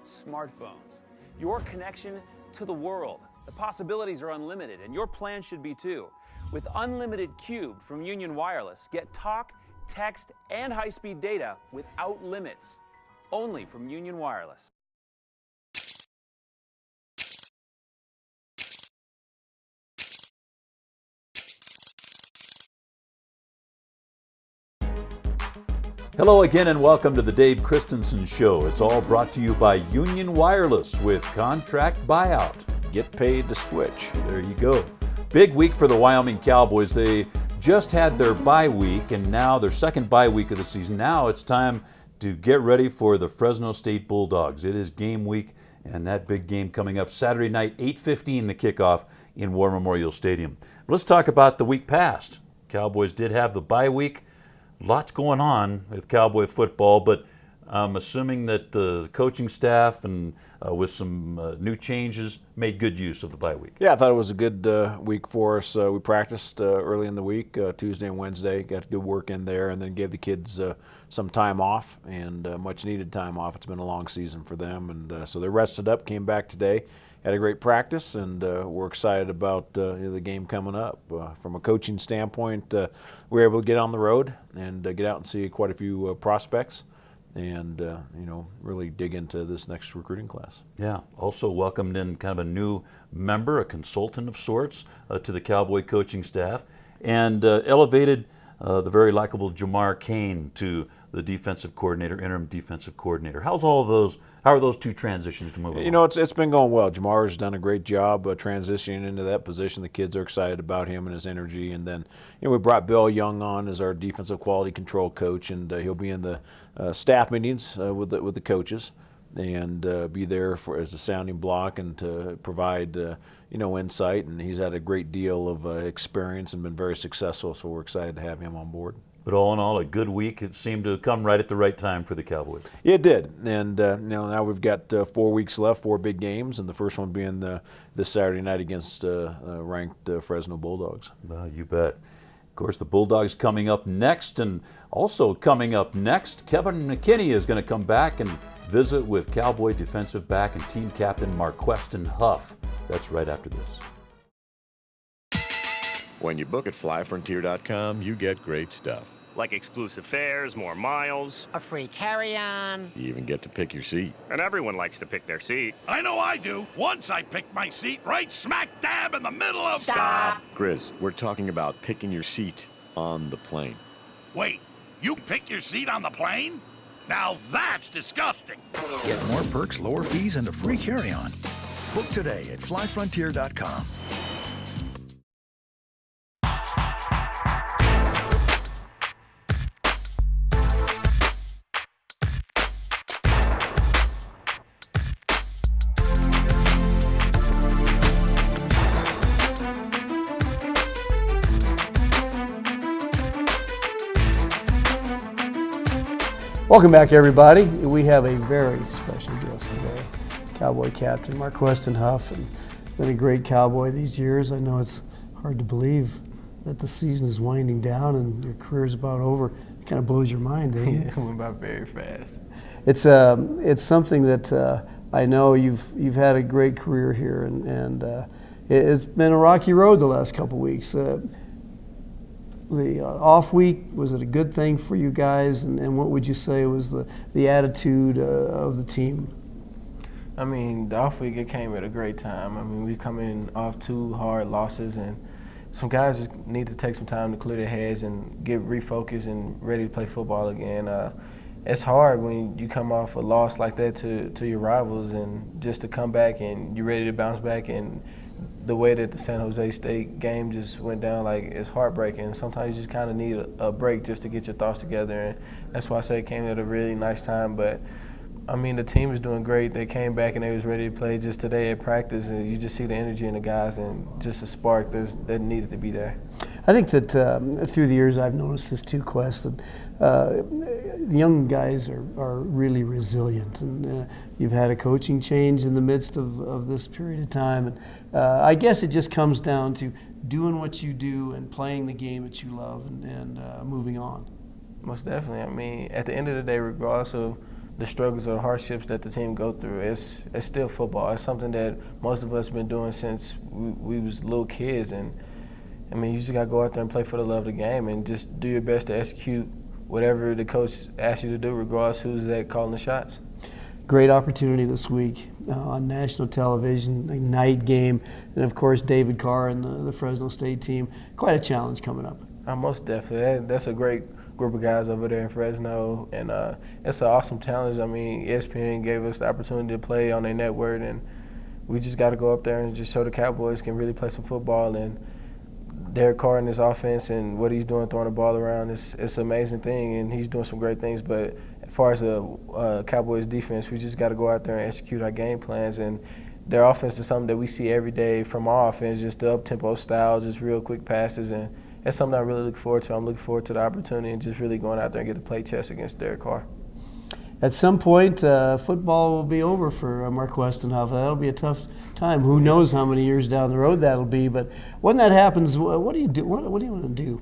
smartphones. Your connection to the world. The possibilities are unlimited, and your plan should be too. With Unlimited Cube from Union Wireless, get talk, text, and high-speed data without limits. Only from Union Wireless. Hello again and welcome to the Dave Christensen Show. It's all brought to you by Union Wireless with contract buyout. Get paid to switch. There you go. Big week for the Wyoming Cowboys. They just had their bye week and now their second bye week of the season. Now it's time to get ready for the Fresno State Bulldogs. It is game week and that big game coming up Saturday night, 8:15 the kickoff in War Memorial Stadium. Let's talk about the week past. Cowboys did have the bye week. Lots going on with Cowboy football, but I'm assuming that the coaching staff and with some new changes made good use of the bye week. Yeah, I thought it was a good week for us. We practiced early in the week, Tuesday and Wednesday, got good work in there, and then gave the kids some time off, and much needed time off. It's been a long season for them, and so they rested up, came back today, had a great practice, and we're excited about the game coming up. From a coaching standpoint, we were able to get on the road and get out and see quite a few prospects and really dig into this next recruiting class. Yeah, also welcomed in kind of a new member, a consultant of sorts, to the Cowboy coaching staff, and elevated the very likable Jamar Kane to the defensive coordinator, interim defensive coordinator. How are those two transitions to move along? You know, it's been going well. Jamar's done a great job transitioning into that position. The kids are excited about him and his energy. And then we brought Bill Young on as our defensive quality control coach, and he'll be in the staff meetings with the coaches and be there as a sounding block and to provide insight. And he's had a great deal of experience and been very successful, so we're excited to have him on board. But all in all, a good week. It seemed to come right at the right time for the Cowboys. It did, and now we've got 4 weeks left, 4 big games, and the first one being this Saturday night against ranked Fresno Bulldogs. You bet. Of course, the Bulldogs coming up next, and also coming up next, Kevin McKinney is going to come back and visit with Cowboy defensive back and team captain Marqueston Huff. That's right after this. When you book at flyfrontier.com, you get great stuff. Like exclusive fares, more miles, a free carry-on. You even get to pick your seat. And everyone likes to pick their seat. I know I do. Once I picked my seat right smack dab in the middle of... Stop! Grizz, we're talking about picking your seat on the plane. Wait, you pick your seat on the plane? Now that's disgusting. Get more perks, lower fees, and a free carry-on. Book today at flyfrontier.com. Welcome back, everybody. We have a very special guest today, Cowboy Captain Marqueston Huff, and been a great Cowboy these years. I know it's hard to believe that the season is winding down and your career's about over. It kind of blows your mind, doesn't it? It went by very fast. It's something that I know you've had a great career here, and it's been a rocky road the last couple weeks. The off week, was it a good thing for you guys, and what would you say was the attitude of the team? I mean, the off week, it came at a great time. I mean, we come in off 2 hard losses, and some guys just need to take some time to clear their heads and get refocused and ready to play football again. It's hard when you come off a loss like that to your rivals, and just to come back and you're ready to bounce back, and the way that the San Jose State game just went down, like, it's heartbreaking. Sometimes you just kind of need a break just to get your thoughts together, and that's why I say it came at a really nice time. But I mean, the team is doing great. They came back and they was ready to play just today at practice, and you just see the energy in the guys and just a spark that needed to be there. I think that through the years I've noticed this too, Quest, that the young guys are really resilient, and you've had a coaching change in the midst of this period of time, and I guess it just comes down to doing what you do and playing the game that you love and moving on. Most definitely. I mean, at the end of the day, regardless of the struggles or the hardships that the team go through, it's still football. It's something that most of us have been doing since we was little kids. And I mean, you just got to go out there and play for the love of the game and just do your best to execute whatever the coach asks you to do, regardless who's that calling the shots. Great opportunity this week on national television, a night game, and of course David Carr and the Fresno State team. Quite a challenge coming up. Most definitely. That's a great group of guys over there in Fresno, and it's an awesome challenge. I mean, ESPN gave us the opportunity to play on their network, and we just got to go up there and just show the Cowboys can really play some football. And Derek Carr and his offense and what he's doing throwing the ball around, it's an amazing thing, and he's doing some great things. But as far as the Cowboys defense, we just got to go out there and execute our game plans. And their offense is something that we see every day from our offense, just the up-tempo style, just real quick passes. And that's something I really look forward to. I'm looking forward to the opportunity and just really going out there and get to play chess against Derek Carr. At some point, football will be over for Marqueston and Huff. That'll be a tough time. Who knows how many years down the road that'll be? But when that happens, what do you do? What do you want to do?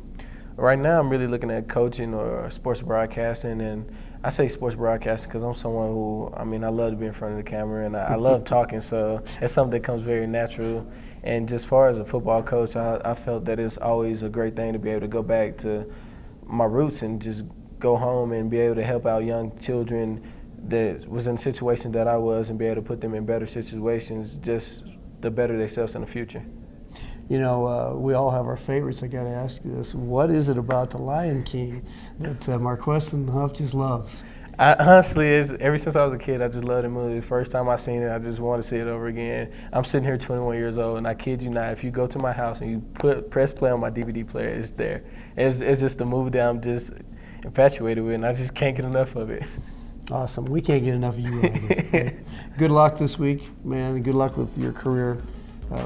Right now, I'm really looking at coaching or sports broadcasting, and I say sports broadcasting because I'm someone who, I mean, I love to be in front of the camera, and I love talking, so it's something that comes very natural. And just as far as a football coach, I felt that it's always a great thing to be able to go back to my roots and just go home and be able to help out young children that was in situations that I was and be able to put them in better situations just to better themselves in the future. You know, we all have our favorites. I got to ask you this. What is it about the Lion King that Marqueston Huff just loves? Honestly, ever since I was a kid, I just loved the movie. The first time I seen it, I just want to see it over again. I'm sitting here 21 years old, and I kid you not, if you go to my house and you press play on my DVD player, it's there. It's just a movie that I'm just infatuated with, and I just can't get enough of it. Awesome. We can't get enough of you. Right? Good luck this week, man. Good luck with your career.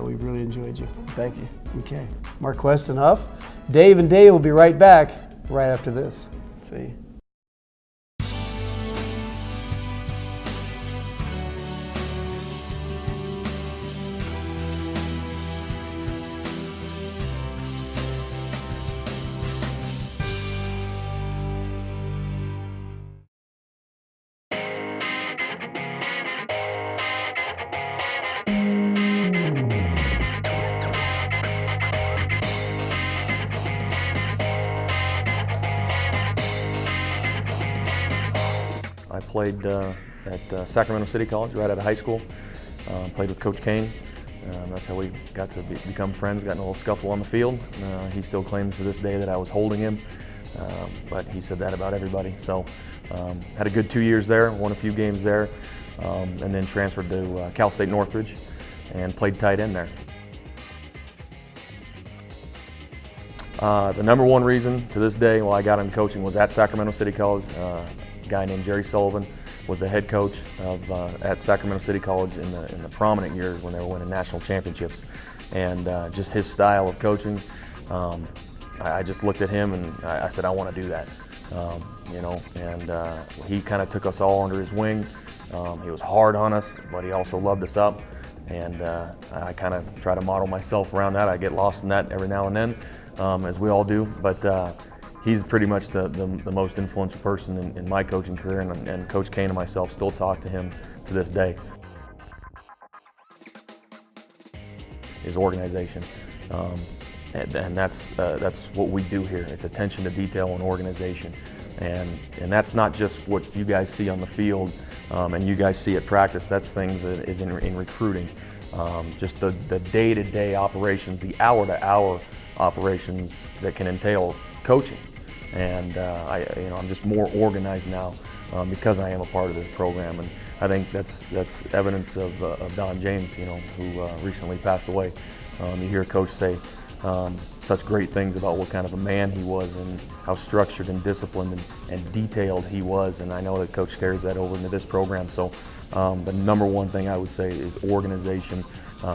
We've really enjoyed you. Thank you. Okay. Marqueston Huff. Dave and Dave will be right back right after this. See you. I played at Sacramento City College right out of high school. Played with Coach Kane. That's how we got to become friends, got in a little scuffle on the field. He still claims to this day that I was holding him, but he said that about everybody. So had a good 2 years there, won a few games there, and then transferred to Cal State Northridge and played tight end there. The number one reason to this day why I got into coaching was at Sacramento City College. A guy named Jerry Sullivan was the head coach at Sacramento City College in the prominent years when they were winning national championships. And just his style of coaching, I just looked at him and I said, I want to do that. You know, and he kind of took us all under his wing. He was hard on us, but he also loved us up. And I kind of try to model myself around that. I get lost in that every now and then, as we all do. But he's pretty much the most influential person in my coaching career, and Coach Kane and myself still talk to him to this day. His organization, and that's what we do here. It's attention to detail and organization, and that's not just what you guys see on the field and you guys see at practice. That's things that is in recruiting, just the day-to-day operations, the hour-to-hour operations that can entail coaching. And I'm just more organized now because I am a part of this program, and I think that's evidence of Don James, who recently passed away. You hear Coach say such great things about what kind of a man he was and how structured and disciplined and detailed he was, and I know that Coach carries that over into this program. So the number one thing I would say is organization,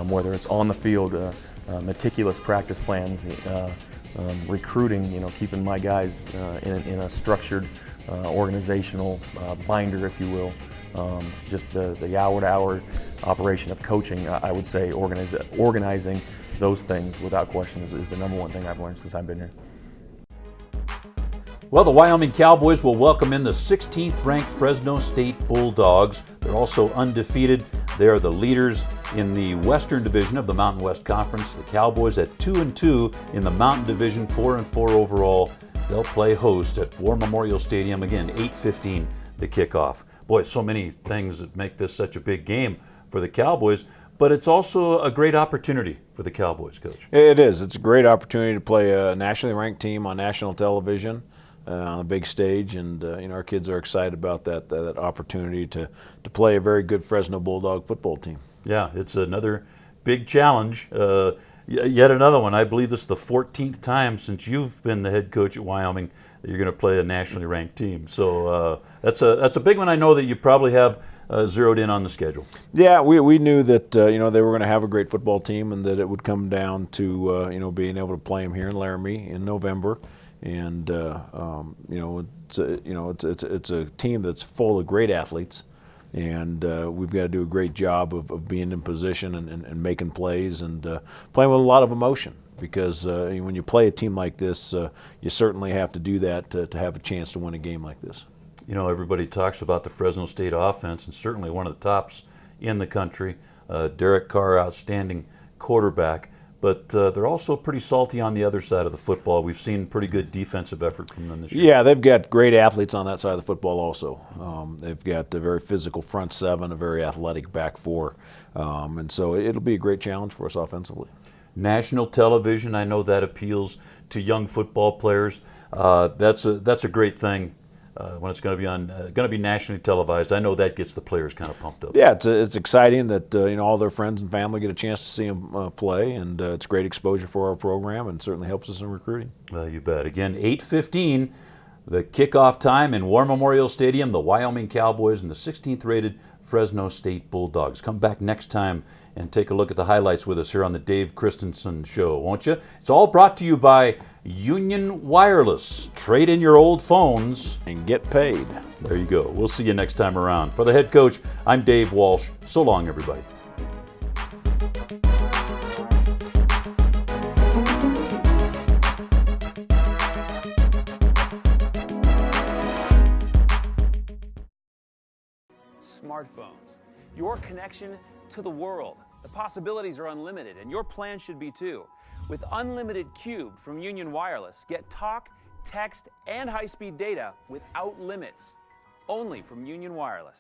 whether it's on the field, meticulous practice plans, recruiting, keeping my guys in a structured organizational binder, if you will. Just the hour-to-hour operation of coaching, I would say organizing those things without question is the number one thing I've learned since I've been here. Well, the Wyoming Cowboys will welcome in the 16th ranked Fresno State Bulldogs. They're also undefeated. They are the leaders in the Western Division of the Mountain West Conference. The Cowboys at 2-2 in the Mountain Division, 4-4 overall. They'll play host at War Memorial Stadium, again, 8:15 the kickoff. Boy, so many things that make this such a big game for the Cowboys, but it's also a great opportunity for the Cowboys, Coach. It is. It's a great opportunity to play a nationally ranked team on national television. On a big stage, and our kids are excited about that opportunity to play a very good Fresno Bulldog football team. Yeah, it's another big challenge. Yet another one. I believe this is the 14th time since you've been the head coach at Wyoming that you're going to play a nationally ranked team. So that's a big one. I know that you probably have zeroed in on the schedule. Yeah, we knew that they were going to have a great football team, and that it would come down to being able to play them here in Laramie in November. And it's a team that's full of great athletes, and we've got to do a great job of being in position and making plays and playing with a lot of emotion, because when you play a team like this, you certainly have to do that to have a chance to win a game like this. You know, everybody talks about the Fresno State offense, and certainly one of the tops in the country. Derek Carr, outstanding quarterback. But they're also pretty salty on the other side of the football. We've seen pretty good defensive effort from them this year. Yeah, they've got great athletes on that side of the football also. They've got a very physical front seven, a very athletic back four. And so it'll be a great challenge for us offensively. National television, I know that appeals to young football players. That's a great thing. When it's going to be nationally televised, I know that gets the players kind of pumped up. Yeah, it's exciting that all their friends and family get a chance to see them play, and it's great exposure for our program, and certainly helps us in recruiting. Well, you bet. Again, 8:15, the kickoff time in War Memorial Stadium. The Wyoming Cowboys and the 16th rated Fresno State Bulldogs. Come back next time and take a look at the highlights with us here on the Dave Christensen Show, won't you? It's all brought to you by Union Wireless. Trade in your old phones and get paid. There you go. We'll see you next time around. For the head coach, I'm Dave Walsh. So long, everybody. Smartphones, your connection to the world. The possibilities are unlimited, and your plan should be too. With unlimited Cube from Union Wireless, get talk, text, and high-speed data without limits. Only from Union Wireless.